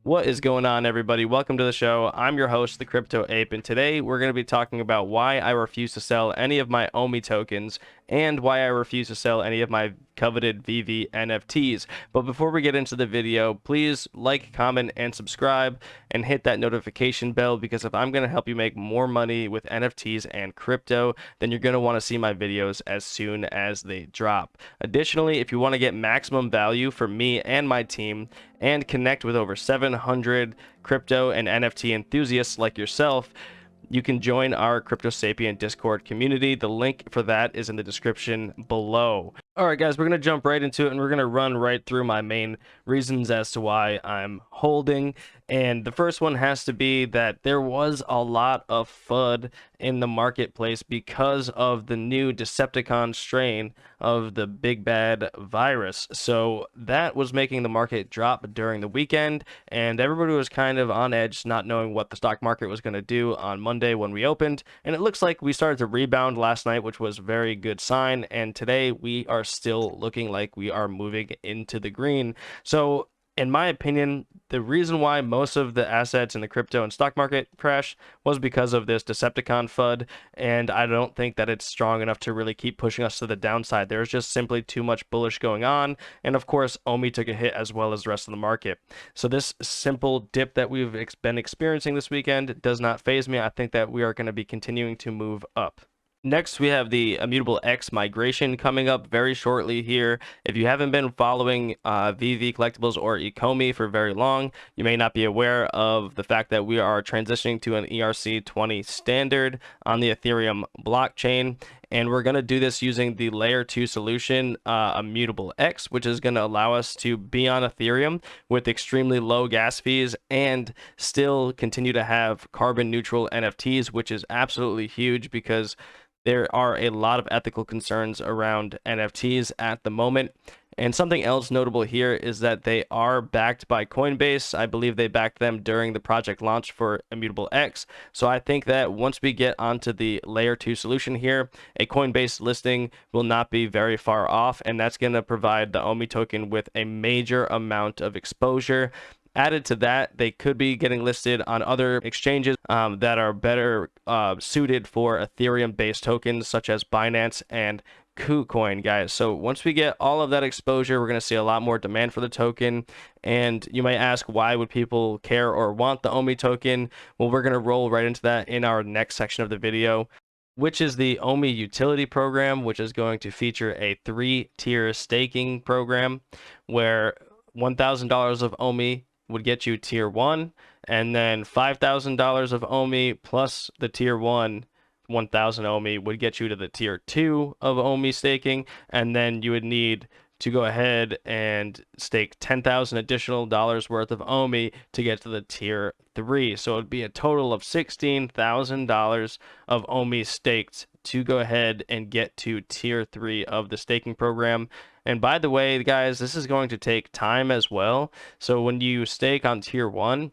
What is going on, everybody? Welcome to the show. I'm your host, the Crypto Ape, and today we're going to be talking about why I refuse to sell any of my OMI tokens and why I refuse to sell any of my coveted VeVe NFTs. But before we get into the video, please like, comment, and subscribe, and hit that notification bell, because if I'm going to help you make more money with NFTs and crypto, then you're going to want to see my videos as soon as they drop. Additionally, if you want to get maximum value from me and my team, and connect with over 700 crypto and NFT enthusiasts like yourself, you can join our Crypto Sapient Discord community. The link for that is in the description below. All right, guys, we're going to jump right into it, and we're going to run right through my main reasons as to why I'm holding. And the first one has to be that there was a lot of FUD in the marketplace because of the new Decepticon strain of the big bad virus. So that was making the market drop during the weekend, and everybody was kind of on edge, not knowing what the stock market was going to do on Monday when we opened. And it looks like we started to rebound last night, which was a very good sign. And today we are still looking like we are moving into the green. So in my opinion, the reason why most of the assets in the crypto and stock market crashed was because of this Decepticon FUD, and I don't think that it's strong enough to really keep pushing us to the downside. There's just simply too much bullish going on, and of course, OMI took a hit as well as the rest of the market. So this simple dip that we've been experiencing this weekend does not faze me. I think that we are going to be continuing to move up. Next, we have the Immutable X migration coming up very shortly here. If you haven't been following VeVe Collectibles or Ecomi for very long, you may not be aware of the fact that we are transitioning to an ERC20 standard on the Ethereum blockchain. And we're going to do this using the layer 2 solution, Immutable X, which is going to allow us to be on Ethereum with extremely low gas fees and still continue to have carbon neutral NFTs, which is absolutely huge because there are a lot of ethical concerns around NFTs at the moment. And something else notable here is that they are backed by Coinbase. I believe they backed them during the project launch for Immutable X. So I think that once we get onto the layer 2 solution here, a Coinbase listing will not be very far off, and that's going to provide the OMI token with a major amount of exposure. Added to that, they could be getting listed on other exchanges that are better suited for Ethereum-based tokens, such as Binance and KuCoin, guys. So once we get all of that exposure, we're going to see a lot more demand for the token. And you might ask, why would people care or want the OMI token? Well, we're going to roll right into that in our next section of the video, which is the OMI Utility Program, which is going to feature a 3-tier staking program where $1,000 of OMI would get you tier 1, and then $5,000 of OMI plus the tier 1 1,000 OMI would get you to the tier 2 of OMI staking, and then you would need to go ahead and stake 10,000 additional dollars worth of OMI to get to the tier 3. So it would be a total of $16,000 of OMI staked to go ahead and get to tier 3 of the staking program. And by the way, guys, this is going to take time as well. So when you stake on tier 1,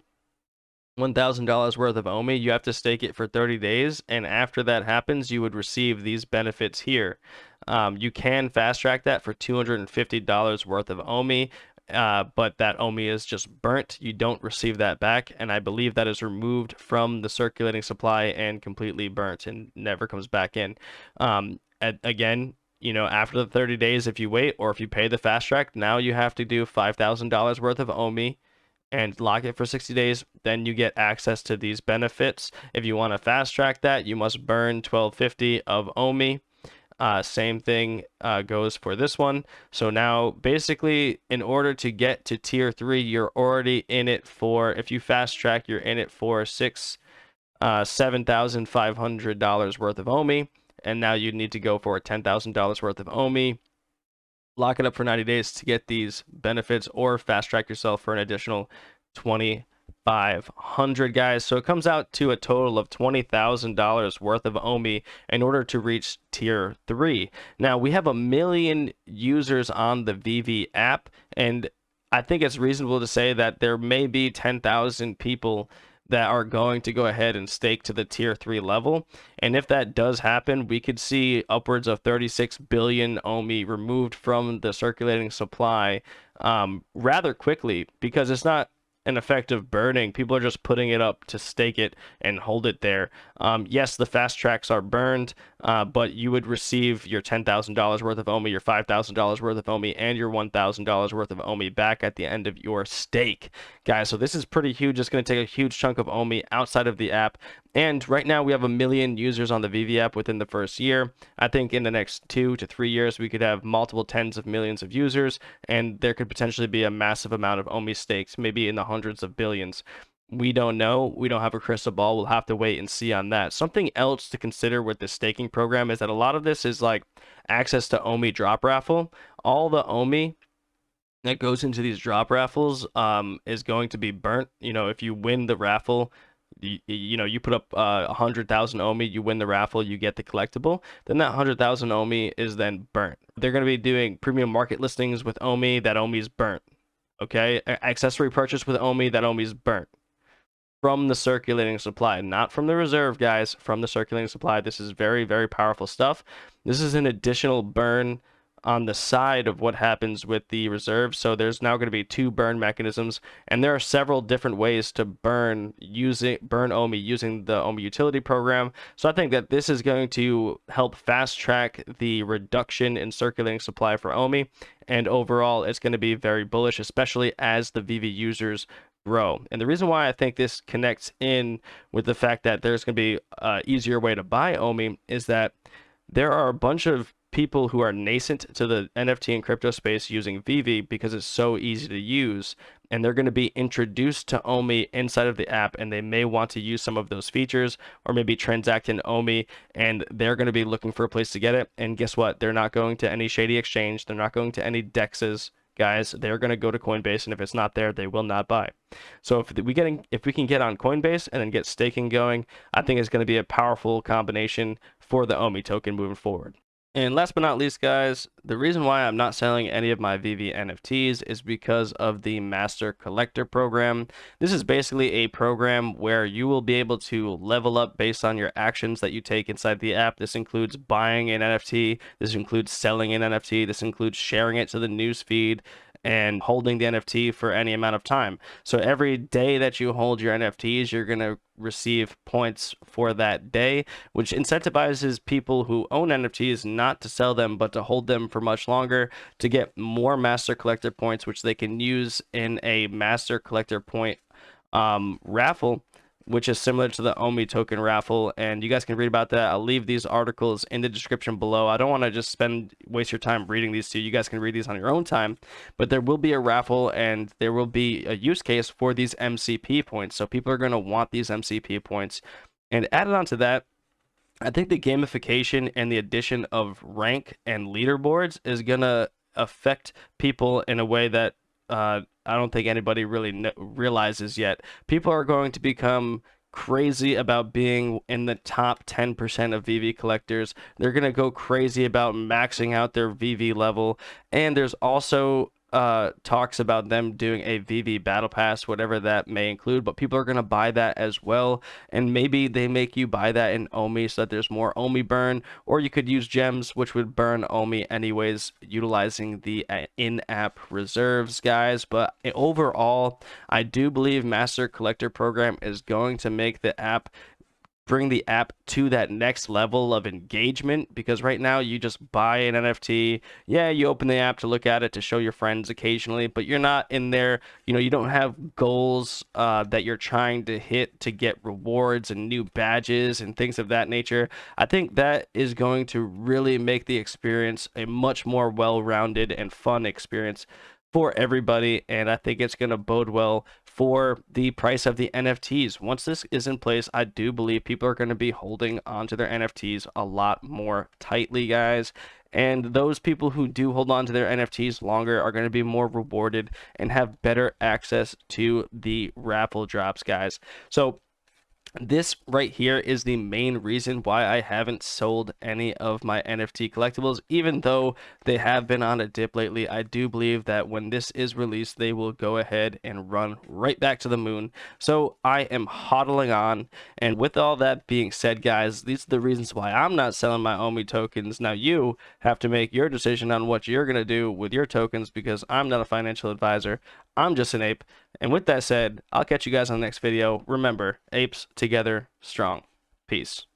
$1,000 worth of OMI, you have to stake it for 30 days. And after that happens, you would receive these benefits here. You can fast track that for $250 worth of OMI. But that OMI is just burnt. You don't receive that back, and I believe that is removed from the circulating supply and completely burnt and never comes back in. Again, you know, after the 30 days, if you wait or if you pay the fast track, now you have to do $5,000 worth of OMI and lock it for 60 days. Then you get access to these benefits. If you want to fast track that, you must burn $1,250 of OMI. Same thing goes for this one. So now basically, in order to get to tier 3, you're already in it for, if you fast track, you're in it for $7,500 worth of OMI. And now you need to go for $10,000 worth of OMI, lock it up for 90 days to get these benefits, or fast track yourself for an additional 2,500, guys. So it comes out to a total of $20,000 worth of OMI in order to reach tier 3. Now we have 1 million users on the VeVe app, and I think it's reasonable to say that there may be 10,000 people that are going to go ahead and stake to the tier 3 level. And if that does happen, we could see upwards of 36 billion OMI removed from the circulating supply rather quickly, because it's not an effect of burning. People are just putting it up to stake it and hold it there. Yes, the fast tracks are burned, but you would receive your $10,000 worth of OMI, your $5,000 worth of OMI, and your $1,000 worth of OMI back at the end of your stake, guys. So this is pretty huge. It's going to take a huge chunk of OMI outside of the app. And right now we have 1 million users on the VeVe app within the first year. I think in the next 2 to 3 years, we could have multiple tens of millions of users, and there could potentially be a massive amount of OMI stakes, maybe in the hundreds of billions. We don't know. We don't have a crystal ball. We'll have to wait and see on that. Something else to consider with the staking program is that a lot of this is like access to OMI drop raffle. All the OMI that goes into these drop raffles is going to be burnt. You know, if you win the raffle, you put up 100,000 OMI, you win the raffle, you get the collectible, then that 100,000 OMI is then burnt. They're going to be doing premium market listings with OMI, that OMI is burnt. Okay, accessory purchase with OMI, that OMI is burnt from the circulating supply, not from the reserve, guys, from the circulating supply. This is very, very powerful stuff. This is an additional burn on the side of what happens with the reserve. So there's now going to be 2 burn mechanisms, and there are several different ways to burn OMI using the OMI Utility Program. So I think that this is going to help fast track the reduction in circulating supply for OMI, and overall it's going to be very bullish, especially as the VeVe users grow. And the reason why I think this connects in with the fact that there's going to be an easier way to buy OMI is that there are a bunch of people who are nascent to the NFT and crypto space using VeVe because it's so easy to use, and they're going to be introduced to OMI inside of the app, and they may want to use some of those features or maybe transact in OMI, and they're going to be looking for a place to get it. And guess what? They're not going to any shady exchange. They're not going to any dexes, guys. They're going to go to Coinbase, and if it's not there, they will not buy. So if we can get on Coinbase and then get staking going, I think it's going to be a powerful combination for the OMI token moving forward. And last but not least, guys, the reason why I'm not selling any of my VeVe NFTs is because of the Master Collector program. This is basically a program where you will be able to level up based on your actions that you take inside the app. This includes buying an NFT, this includes selling an NFT, this includes sharing it to the news feed, and holding the NFT for any amount of time. So every day that you hold your NFTs, you're going to receive points for that day, which incentivizes people who own NFTs not to sell them, but to hold them for much longer to get more Master Collector points, which they can use in a Master Collector point raffle, which is similar to the OMI token raffle. And you guys can read about that. I'll leave these articles in the description below. I don't want to just waste your time reading these to you. You guys can read these on your own time, but there will be a raffle and there will be a use case for these MCP points. So people are going to want these MCP points. And added on to that, I think the gamification and the addition of rank and leaderboards is going to affect people in a way that I don't think anybody really realizes yet. People are going to become crazy about being in the top 10% of VeVe collectors. They're going to go crazy about maxing out their VeVe level. And there's also talks about them doing a VeVe battle pass, whatever that may include, but people are going to buy that as well. And maybe they make you buy that in OMI so that there's more OMI burn, or you could use gems, which would burn OMI anyways, utilizing the in-app reserves, guys. But overall, I do believe Master Collector program is going to make the app bring the app to that next level of engagement, because right now you just buy an NFT. Yeah, you open the app to look at it, to show your friends occasionally, but you're not in there, you don't have goals that you're trying to hit to get rewards and new badges and things of that nature. I think that is going to really make the experience a much more well-rounded and fun experience for everybody, and I think it's going to bode well for the price of the NFTs. Once this is in place, I do believe people are going to be holding onto their NFTs a lot more tightly, guys. And those people who do hold on to their NFTs longer are going to be more rewarded and have better access to the raffle drops, guys. So this right here is the main reason why I haven't sold any of my NFT collectibles, even though they have been on a dip lately. I do believe that when this is released, they will go ahead and run right back to the moon. So I am hodling on. And with all that being said, guys, these are the reasons why I'm not selling my OMI tokens. Now you have to make your decision on what you're going to do with your tokens, because I'm not a financial advisor. I'm just an ape. And with that said, I'll catch you guys on the next video. Remember, apes together strong. Peace.